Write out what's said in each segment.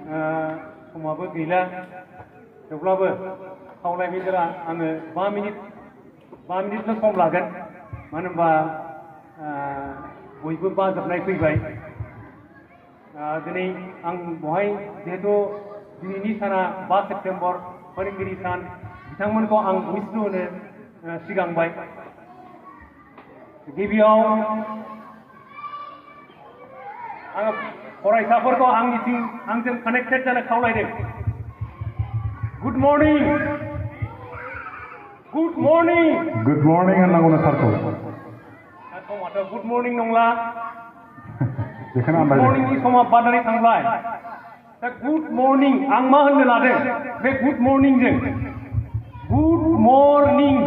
समाबो गैला थेवब्लाबो खावलायनायफोरा आङो 5 मिनिटल' सम लागोन मानो होनबा बयबो बाजोबनाय फैबाय दिनै आं बहाय जिहेतु दिनैनि साना 5 सेप्तेम्बर फोरोंगिरि सान बिथांमोनखौ आं उइसलु होनो सिगांबाय गिबियाव आङो फरायसाफोरखौ आंजों कानेक्टेड जानो खावलायदों गुड मर्निं होननांगौनो सारखौ समाथ' गुड मर्निं नंला बेखौनो गुड मर्निंनि समा बारनानै थांबाय दा गुड मर्निं आं मा होननो लादों बे गुड मर्निंजों good morning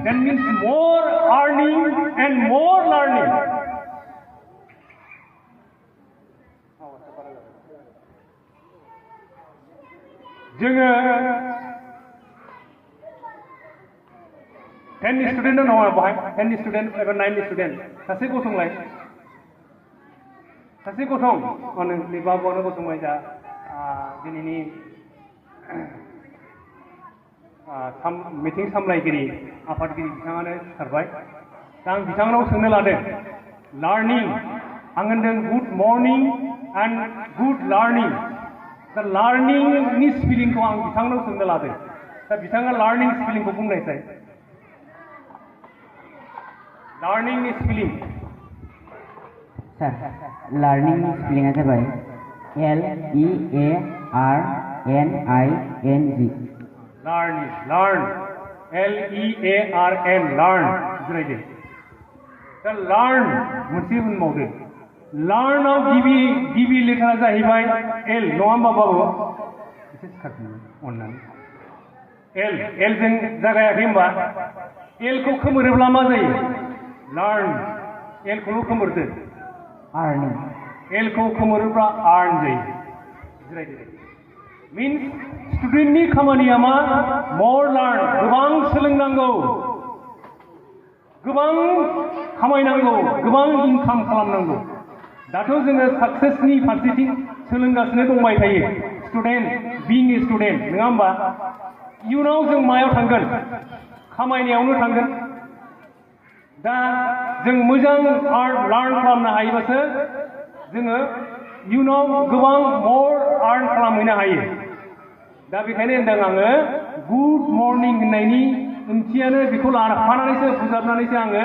that means more earning and more learning जोङो 10 नि स्टुडेन्ट दङ बहाय 10 नि स्टुडेन्ट एबा 9 नि स्टुडेन्ट सासे गसंलाय सासे गसं नै बाबुआनो गसंबाय दा दिनैनि मिटिं सामलायगिरि आफादगिरि बिथाङानो सिखारबाय दा आं बिथांनाव सोंनो लादों लार्निं आं होनदों good morning and good learning दा लार्निंनि स्पेलिंखौ आं बिथांनाव सोंनो लादों दा बिथाङा लार्निं स्पेलिंखौ बुंनायसाय लार्निंनि स्पेलिं सर लार्निंनि स्पेलिंआ जाबाय LEARNING learn LEARN learn बुजिनायदो दा learn मोनसे होनबावदो learn आव गिबि लेखाया जाहैबाय L नङा होमबा बाबु एसे सिखारफिननो अननानै L जों जागायाखै होमबा L खौ खोमोरोब्ला मा जायो learn L खौल' खोमोरदो earning L खौ खोमोरोब्ला earn जायो बुजिनायदो means स्टुडेन्टनि खामानिया मा more learn गोबां सोलोंनांगौ गोबां खामायनांगौ गोबां इनकाम खालामनांगौ दाथ' जोङो साक्सेसनि फारसेथिं सोलोंगासिनो दंबाय थायो स्टुडेन्ट बिं ए स्टुडेन्ट नङा होमबा इयुनाव जों मायाव थांगोन खामायनायावनो थांगोन दा जों मोजां लार्न खालामनो हायोबासो जोङो इयुनाव गोबां more earn खालामहैनो हायो दा बेखायनो होनदों आङो गुड मर्निं होननायनि ओंथियानो बेखौ लाफानानैसो बुजाबनानैसो आङो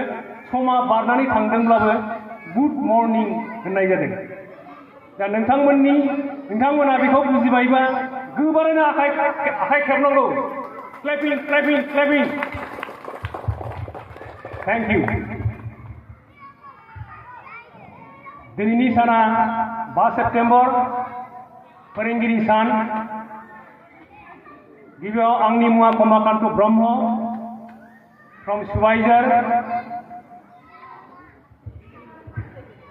समा बारनानै थांदोंब्लाबो गुड मर्निं होननाय जादों दा नोंथांमोना बेखौ बुजिबायबा गोबारैनो आखाइ खेबनांगौ क्लेपिं थेंक इउ दिनैनि साना 5 सेप्तेम्बर फोरोंगिरि सान गिबियाव आंनि मुङा कमलाकान्त ब्रह्म फ्रम सुबाइजार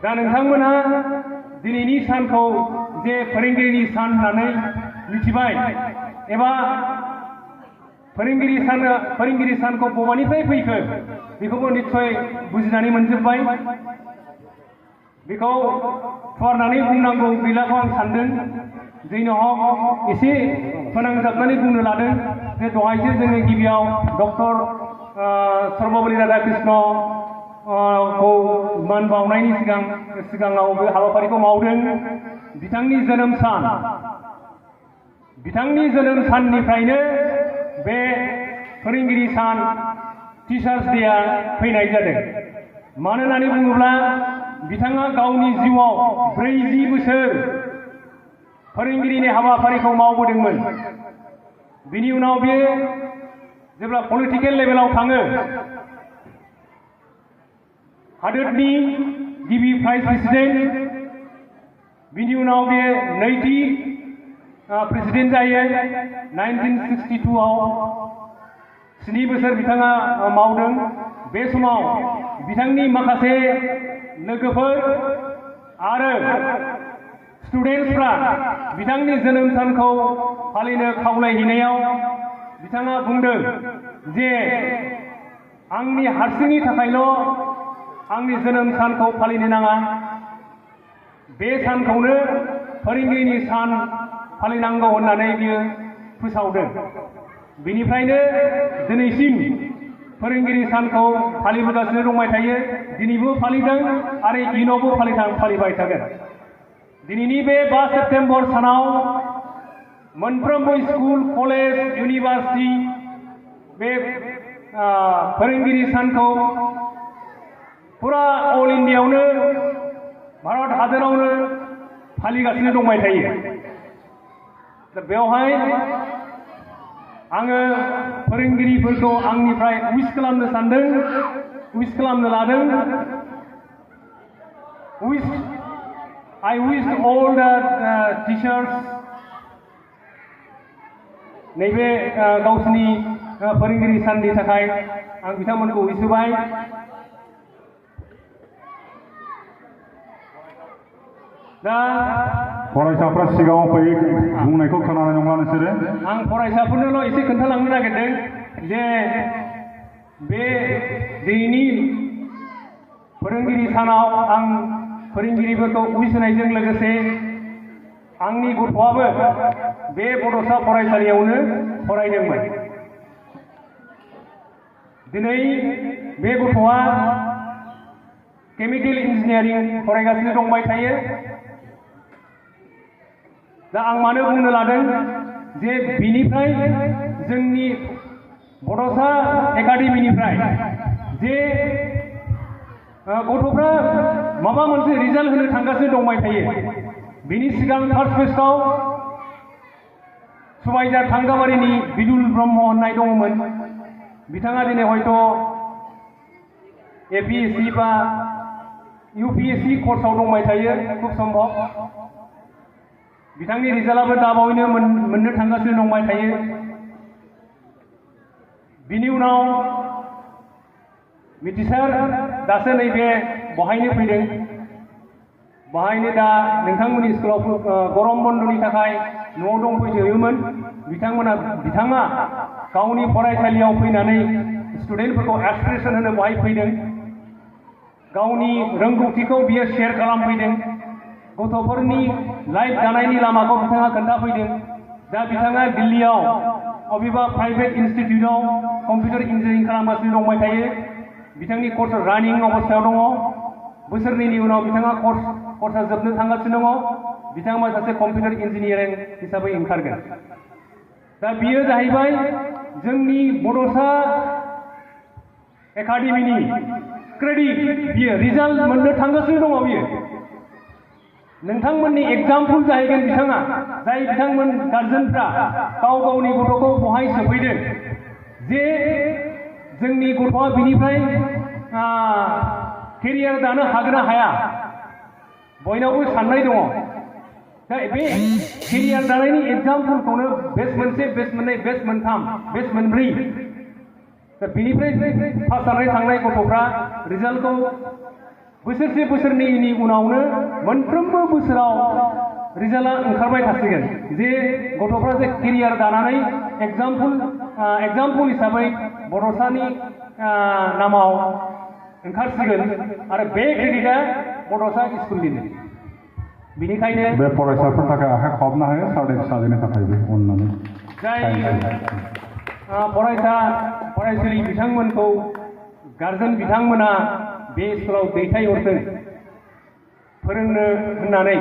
दा नोंथांमोना दिनैनि सानखौ जे फोरोंगिरिनि सान होननानै मिथिबाय एबा फोरोंगिरि सानखौ बबेनिफ्राय फैखो बेखौबो निस्सय बुजिनानै मोनजोब्बाय बेखौ फुवारनानै बुंनांगौ गैलाखौ आं सानदों जैन' हक एसे फोनांजाबनानै बुंनो लादों जे दहायसो जोङो गिबियाव डक्टर सर्वपल्ली राधाकृष्ण खौ मान बावनायनि सिगाङाव बे हाबाफारिखौ मावदों बिथांनि जोनोम साननिफ्रायनो बे फोरोंगिरि सान टिचार्स डेआ फैनाय जादों मानो होननानै बुङोब्ला बिथाङा गावनि जिउआव 40 बोसोर फोरोंगिरिनि हाबाफारिखौ मावबोदोंमोन बिनि उनाव बे जेब्ला पलिटिकेल लेभेलाव थाङो हादोरनि गिबि भाइस प्रेसिडेन्ट बिनि उनाव बे नैथि प्रेसिडेन्ट जायो 1962 आव 7 बोसोर बिथाङा मावदों बे समाव बिथांनि माखासे लोगोफोर आरो स्टुडेन्टसफ्रा बिथांनि जोनोम सानखौ फालिनो खावलायहैनायाव बिथाङा बुंदों जे आंनि हारसिंनि थाखायल' आंनि जोनोम सानखौ फालिनो नाङा बे सानखौनो फोरोंगिरिनि सान फालिनांगौ होननानै बियो फोसावदों। बिनिफ्रायनो दिनैसिम फोरोंगिरि सानखौ फालिबोगासिनो दंबाय थायो। दिनैबो फालिदों आरो इयुनावबो फालिबाय थागोन। दिनैनि बे 5 सेप्तेम्बर सानाव मोनफ्रोमबो स्कुल, कलेज, इउनिभार्सिटि बे फोरोंगिरि सानखौ फुरा अल इन्डियायावनो भारत हादरावनो फालिगासिनो दंबाय थायो। दा बेवहाय आङो फोरोंगिरिफोरखौ आंनिफ्राय उइस खालामनो सानदों, उइस खालामनो लादों। I wish all the teachers नैबे गावसिनि फोरोंगिरि साननि थाखाय आं बिथांमोनखौ उइस होबाय। दा फरायसाफ्रा सिगाङाव फैयो बुंनायखौ खोनानाय नंला नोंसोरो। आं फरायसाफोरनोल' एसे खोन्थालांनो नागिरदों जे बे दिनैनि फोरोंगिरि सानाव आं फोरोंगिरिफोरखौ उइस होनायजों लोगोसे आंनि गथ'आबो बे बड'सा फरायसालियावनो फरायदोंमोन। दिनै बे गथ'आ केमिकेल इन्जिनियारिं फरायगासिनो दंबाय थायो। दा आं मानो बुंनो लादों जे बिनिफ्राय जोंनि बड'सा एकाडेमिनिफ्राय जे गथ'फ्रा माबा मोनसे रिजाल्ट होनो थांगासिनो दंबाय थायो। बिनि सिगां फार्स्ट फेस्टआव सुबाइजार थांगाबारिनि बिदुल ब्रह्म होननाय दङमोन। बिथाङा दिनै हयथ' APSC बा UPSC कर्सआव दंबाय थायो खुब सम्भब। बिथांनि रिजाल्टआबो दाबावैनो मोननो थांगासिनो दंबाय थायो। बिनि उनाव मिथिसार दासो नैबे बहायनो फैदों। बहायनो दा नोंथांमोननि स्कुलाव गरम बन्दनि थाखाय न'आव दंफैजोबोमोन। बिथाङा गावनि फरायसालियाव फैनानै स्टुडेन्टफोरखौ एक्सप्रेसन होनो बहाय फैदों। गावनि रोंगौथिखौ बियो शेयार खालामफैदों। गथ'फोरनि लाइफ दानायनि लामाखौ बिथाङा खोन्थाफैदों। दा बिथाङा दिल्लीयाव अबेबा प्राइभेट इनस्टिटिउटआव कम्पिउटार इन्जिनियारिं खालामगासिनो दंबाय थायो। बिथांनि कर्स रानिं अबस्थायाव दङ। बोसोरनैनि उनाव बिथाङा कर्सआ जोबनो थांगासिनो दङ। बिथाङा सासे कम्पिउटार इन्जिनियारिं हिसाबै ओंखारगोन। दा बियो जाहैबाय जोंनि बड'सा एकाडेमिनि क्रेडिट। बियो रिजाल्ट मोननो थांगासिनो दङ। बियो नोंथांमोननि एग्जाम्पल जाहैगोन बिथाङा, जाय बिथांमोन गार्जेनफ्रा गाव गावनि गथ'खौ बहाय सोफैदों जे जोंनि गथ'आ बिनिफ्राय केरियार दानो हागोन ना हाया बयनावबो साननाय दङ। दा बे केरियार दानायनि एग्जाम्पलखौनो बेस्ट मोनसे, बेस्ट मोननै, बेस्ट मोनथाम, बेस्ट मोनब्रै, दा बिनिफ्राय पास जानानै थांनाय गथ'फ्रा रिजाल्टखौ बोसोरसे बोसोरनैनि उनावनो मोनफ्रोमबो बोसोराव रिजाल्टआ ओंखारबाय थासिगोन जे गथ'फ्रा जे केरियार दानानै एग्जाम्पल हिसाबै बड'सानि नामाव ओंखारसिगोन आरो बे क्रेडिटआ बड'सा स्कुलनिनो। बेनिखायनो बे फरायसाफोरनि थाखाय आखाइ खबना होयो साजायनो थाखायबो अननानै जाय फरायसालि बिथांमोनखौ गार्जेन बिथांमोना बे स्कुलाव दैथायहरदों फोरोंनो होननानै।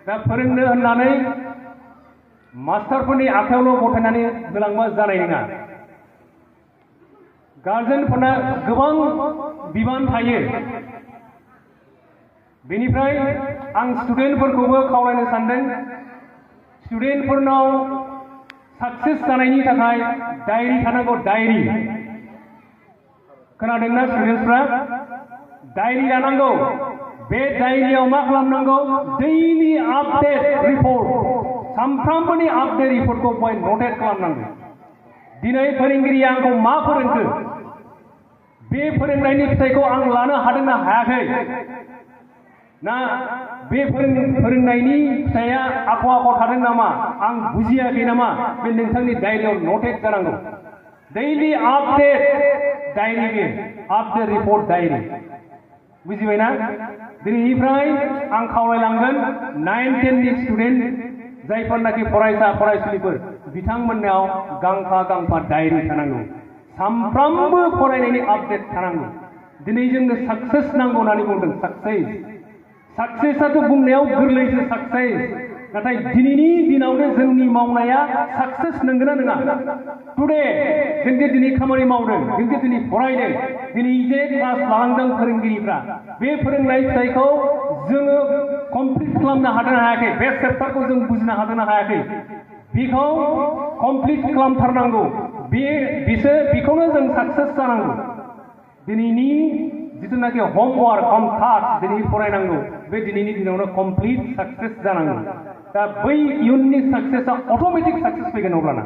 दा फोरोंनो होननानै मास्टारफोरनि आखायावल' गथायनानै होलांबा जानाय नङा। गार्जेनफोरना गोबां बिबान थायो। बेनिफ्राय आं स्टुडेन्टफोरखौबो खावलायनो सानदों, स्टुडेन्टफोरनाव साक्सेस जानायनि थाखाय डायरि थानांगौ। डायरि खोनादोंना स्टुडेन्टसफ्रा? डायरि लानांगौ। बे डायरियाव मा खालामनांगौ? दैलि आपडेट रिपर्ट, सानफ्रामबोनि आपडेट रिपर्टखौ बहाय नटेट खालामनांगौ। दिनै फोरोंगिरिया आंखौ मा फोरोंखो, बे फोरोंनायनि फिथाइखौ आं लानो हादोंना हायाखै, ना बे फोरोंनायनि फिथाइया आख' थादों नामा, आं बुजियाखै नामा, बे नोंथांनि डायरियाव नटेट जानांगौ। दैलि आपडेट डायरि, बे आपडेट रिपर्ट डायरि, बुजिबायना? दिनैनिफ्राय आं खावलायलांगोन 9-10 नि स्टुडेन्ट जायफोरनाखि फरायसा फरायसुलिफोर बिथांमोननाव गांफा डायरि थानांगौ सानफ्रामबो फरायनायनि आपडेट थानांगौ दिनै जोंनो साक्सेस नांगौ होननानै बुंदों साक्सेसआथ' बुंनायाव गोरलैसो साक्सेस नाथाय दिनैनि दिनावनो जोंनि मावनाया साक्सेस नंगौना नङा टुडे जों जे दिनै खामानि मावदों जों जे दिनै फरायदों दिनै जे क्लास लालांदों फोरोंगिरिफ्रा बे फोरोंनाय फिथाइखौ जोङो कमप्लिट खालामनो हादोंना हायाखै बे चेप्टारखौ जों बुजिनो हादोंना हायाखै बेखौ कमप्लिट खालामथारनांगौ बेखौनो जों साक्सेस जानांगौ दिनैनि जिथुनाखि होमवर्क हम टास्क दिनै फरायनांगौ बे दिनैनि दिनावनो कमप्लिट साक्सेस जानांगौ दा बै इयुननि साक्सेसआ अट'मेटिक साक्सेस फैगोन अब्लाना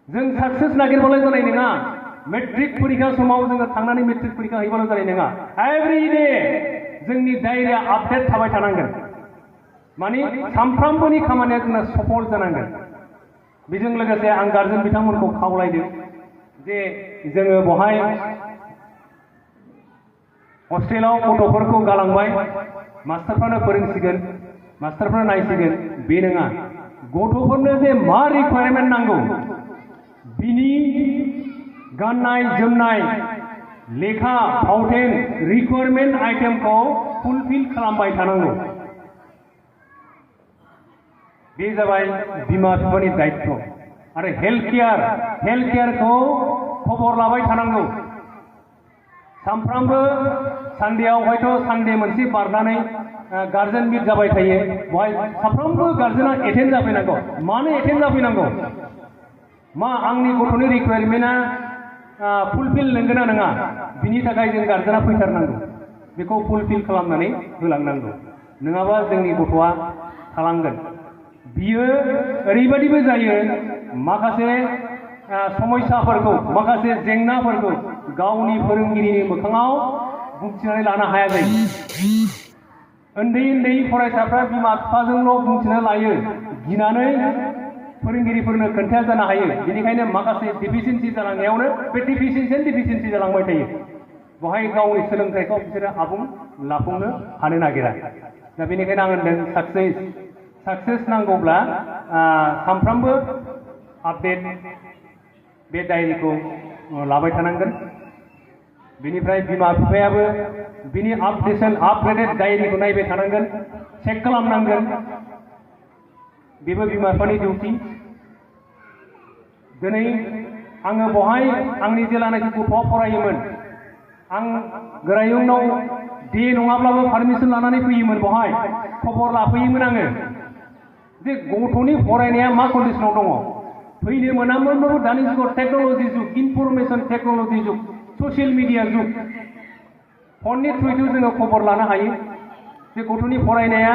जों साक्सेस नागिरबालाय जानाय नङा मेट्रिक परीक्षा समाव जोङो थांनानै मेट्रिक परीक्षा हैबाल' जानाय नङा एभ्रिडे जोंनि डायरिया आपडेट थाबाय थानांगोन माने सानफ्रामबोनि खामानिया जोंना सफल जानांगोन बेजों लोगोसे आं गार्जेन बिथांमोनखौ खावलायदों जे जोङो बहाय हस्टेलाव गथ'फोरखौ गालांबाय मास्टारफ्रानो फोरोंसिगोन मास्टारफ्रा नायसिगोन बे नङा गथ'फोरनो जे मा रिक्वायरमेन्ट नांगौ बिनि गाननाय जोमनाय लेखा फावथेन रिक्वायरमेन्ट आइटेमखौ फुलफिल खालामबाय थानांगौ बे जाबाय बिमा बिफानि दायित्व आरो हेल्थ केयारखौ खबर लाबाय थानांगौ सानफ्रामबो सानडेआव हयथ' सानडे मोनसे बारनानै गार्जेन मिट जाबाय थायो बेवहाय साफ्रोमबो गार्जेना एटेन्ड जाफैनांगौ मानो एटेन्ड जाफैनांगौ मा आंनि गथ'नि रिक्वायरमेन्टआ फुलफिल नंगौना नङा बिनि थाखाय जों गार्जेना फैथारनांगौ बेखौ फुलफिल खालामनानै होलांनांगौ नङाबा जोंनि गथ'आ थालांगोन बियो ओरैबायदिबो जायो माखासे समस्याफोरखौ माखासे जेंनाफोरखौ गावनि फोरोंगिरिनि मोखाङाव बुंथिनानै लानो हाया जायो उन्दै फरायसाफ्रा बिमा बिफाजोंल' बुंथिना लायो गिनानै फोरोंगिरिफोरनो खोन्थाया जानो हायो बेनिखायनो माखासे डिफिसियेन्सि जालांनायावनो बे डिफिसियेन्सि जालांबाय थायो बेवहाय गावनि सोलोंथाइखौ बिसोरो आबुं लाफुंनो हानो नागिरा दा बेनिखायनो आं होनदों साक्सेस नांगौब्ला सानफ्रामबो आपडेट बे डायरिखौ लाबाय थानांगोन बेनिफ्राय बिमा बिफायाबो बिनि आपडेटेड डायरिखौ नायबाय थानांगोन चेक खालामनांगोन बेबो बिमा बिफानि डिउटि दिनै आङो बहाय आंनि जेलानाखि गथ'आ फरायोमोन आं गोरायुंनाव डे नङाब्लाबो पारमिसन लानानै फैयोमोन बहाय खबर लाफैयोमोन आङो जे गथ'नि फरायनाया मा कन्डिसनाव दङ फैनो मोनामोनबाबो दानि जुगाव टेक्न'लजि जुग इनफरमेसन टेक्न'लजि जुग ससियेल मिडिया जुग फननि थ्रुयैथ' जोङो खबर लानो हायो जे गथ'नि फरायनाया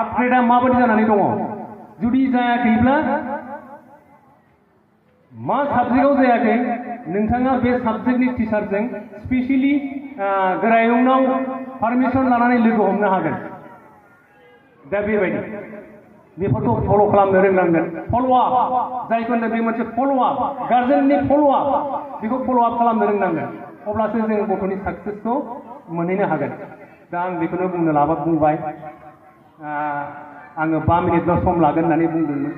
आपग्रेडा माबायदि जानानै दङ जुदि जायाखैब्ला मा साबजेक्टआव जायाखै नोंथाङा बे साबजेक्टनि टिचारजों स्पेसियेलि गोरायुंनाव पारमिसन लानानै लोगो हमनो हागोन दा बेबायदि बेफोरखौ फल' खालामनो रोंनांगोन फल'आप जायखौ बे मोनसे फल'आप गार्जेननि फल'आप बेखौ फल'आप खालामनो रोंनांगोन अब्लासो जों गथ'नि साक्सेसखौ मोनहैनो हागोन दा आं बेखौनो बुंनो बुंबाय आङो 5 मिनिटल' सम लागोन होननानै बुंदोंमोन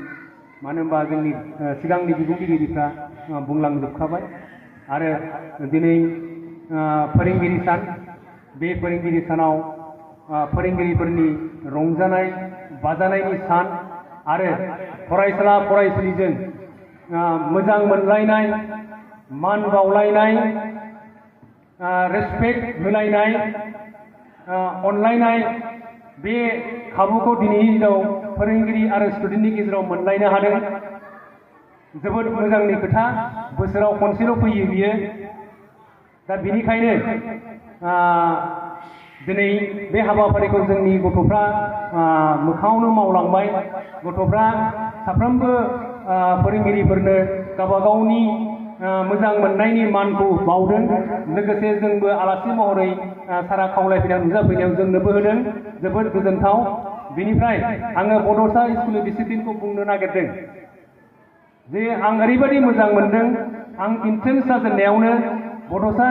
मानो होनबा जोंनि सिगांनि बिबुंथिगिरिफ्रा बुंलांजोबखाबाय आरो दिनै फोरोंगिरि सान बे फोरोंगिरि सानाव फोरोंगिरिफोरनि रंजानाय बाजानायनि सान आरो फरायसुला फरायसुलिजों मोजां मोनलायनाय मान बावलायनाय रेसपेक्ट होलायनाय अनलायनाय बे खाबुखौ दिनैनि दिनाव फोरोंगिरि आरो स्टुडेन्टनि गेजेराव मोनलायनो हादों जोबोद मोजांनि खोथा बोसोराव खनसेल' फैयो बियो दा बेनिखायनो दिनै बे हाबाफारिखौ जोंनि गथ'फ्रा मोखाङावनो मावलांबाय गथ'फ्रा साफ्रोमबो फोरोंगिरिफोरनो गावबा गावनि मोजां मोननायनि मानखौ बावदों लोगोसे जोंबो आलासि महरै सारा खावलायफैनायाव नुजाफैनायाव जोंनोबो होदों जोबोद गोजोनथाव बेनिफ्राय आङो बड'सा स्कुलनि डिसिप्लिनखौ बुंनो नागिरदों जे आं ओरैबायदि मोजां मोनदों आं इन्ट्रेन्स जाजेननायावनो बड'सा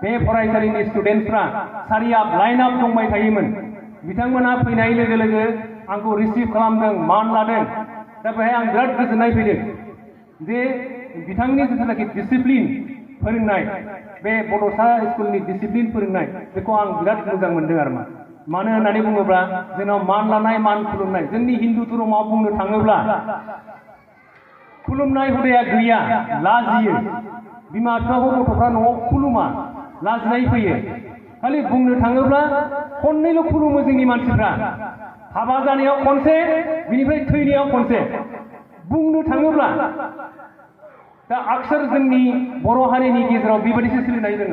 बे फरायसालिनि स्टुडेन्टफ्रा सारिया लाइन आप दंबाय थायोमोन बिथांमोनहा फैनाय लोगो लोगो आंखौ रिसिभ खालामदों मान लादों दा बेहाय आं बिराद गोजोननाय फैदों जे बिथांनि जिथुनाखि डिसिप्लिन फोरोंनाय बे बड'सा स्कुलनि डिसिप्लिन फोरोंनाय बेखौ आं बिराद मोजां मोनदों आरो मानो होननानै बुङोब्ला जोंनाव मान लानाय मान खुलुमनाय जोंनि हिन्दु धर्मआव बुंनो थाङोब्ला खुलुमनाय हुदाया गैया लाजियो बिमा बिफाखौ गथ'फ्रा न'आव खुलुमा लाजिनाय फैयो खालि बुंनो थाङोब्ला खननैल' खुलुमो जोंनि मानसिफ्रा हाबा जानायाव खनसे बिनिफ्राय थैनायाव खनसे बुंनो थाङोब्ला दा अक्सर जोंनि बर' हारिनि गेजेराव बेबायदिसो सोलिनाय दङ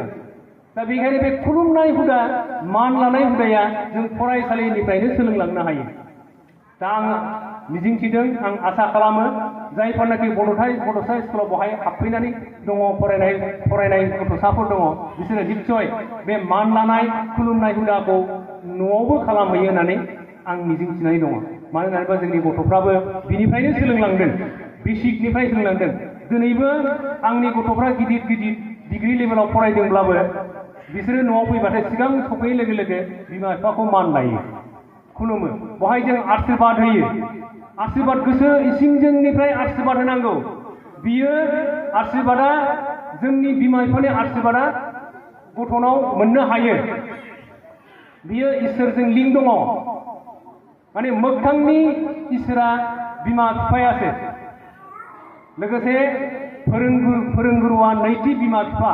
दा बेखायनो बे खुलुमनाय हुदा मान लानाय हुदाया जों फरायसालिनिफ्रायनो सोलोंलांनो हायो दा आं मिजिंथिदों आं आसा खालामो जायफोरनाखि बड'सा स्कुलाव बहाय हाबफैनानै दङ फरायनाय गथ'साफोर दङ बिसोरो निस्सय बे मान लानाय खुलुमनाय हुदाखौ न'आवबो खालामहैयो होननानै आं मिजिंथिनानै दङ मानो होनोबा जोंनि गथ'फ्राबो बिनिफ्रायनो सोलोंलांदों बेसिकनिफ्राय सोलोंलांदों दिनैबो आंनि गथ'फ्रा गिदिर डिग्री लेभेलाव फरायदोंब्लाबो बिसोरो न'आव फैबाथाय सिगां सफैनाय लोगो लोगो बिमा बिफाखौ मान लायो खुलुमो बहाय जों आशीर्बाद होयो आशीर्बाद गोसो इसिंजोंनिफ्राय आशीर्बाद होनांगौ बियो आशीर्बादा जोंनि बिमा बिफानि आशीर्बादा गथ'नाव मोननो हायो बियो इसोरजों लिंक दङ माने मोगथांनि इसोरा बिमा बिफायासो लोगोसे फोरोंगुरुआ नैथि बिमा बिफा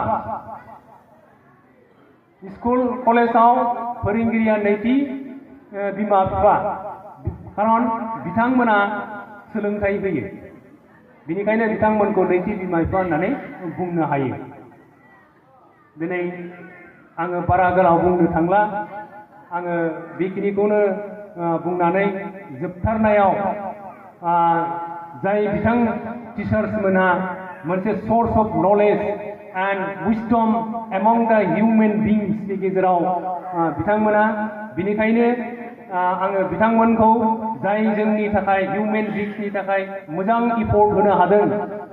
स्कुल कलेजाव फोरोंगिरिया नैथि बिमा बिफा खारन बिथांमोना सोलोंथाइ होयो बेनिखायनो बिथांमोनखौ नैथि बिमा बिफा होननानै बुंनो हायो दिनै आङो बारा गोलाव बुंनो थांला आङो बेखिनिखौनो बुंनानै जोबथारनायाव जाय बिथां टिचार्समोनहा मोनसे source of knowledge and wisdom among द ह्यूमन बीइंग्सनि गेजेराव बिथांमोना बिनिखायनो आङो बिथांमोनखौ जाय जोंनि थाखाय ह्यूमन बीइंग्सनि थाखाय मोजां इफर्ट होनो हादों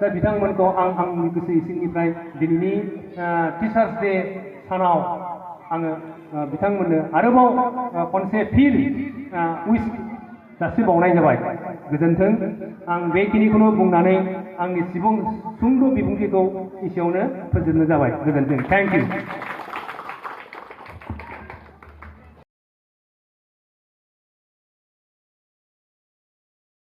दा बिथांमोनखौ आं आंनि गोसो इसिंनिफ्राय दिनैनि टिचार्स डे सानाव आङो बिथांमोननो आरोबाव खनसे फिन उइश जासिबावनाय जाबाय गोजोन्थों आं बेखिनिखौनो बुंनानै आंनि सुंद' बिबुंथिखौ एसेयावनो फोजोबनो जाबाय गोजोन्थों थैंक इउ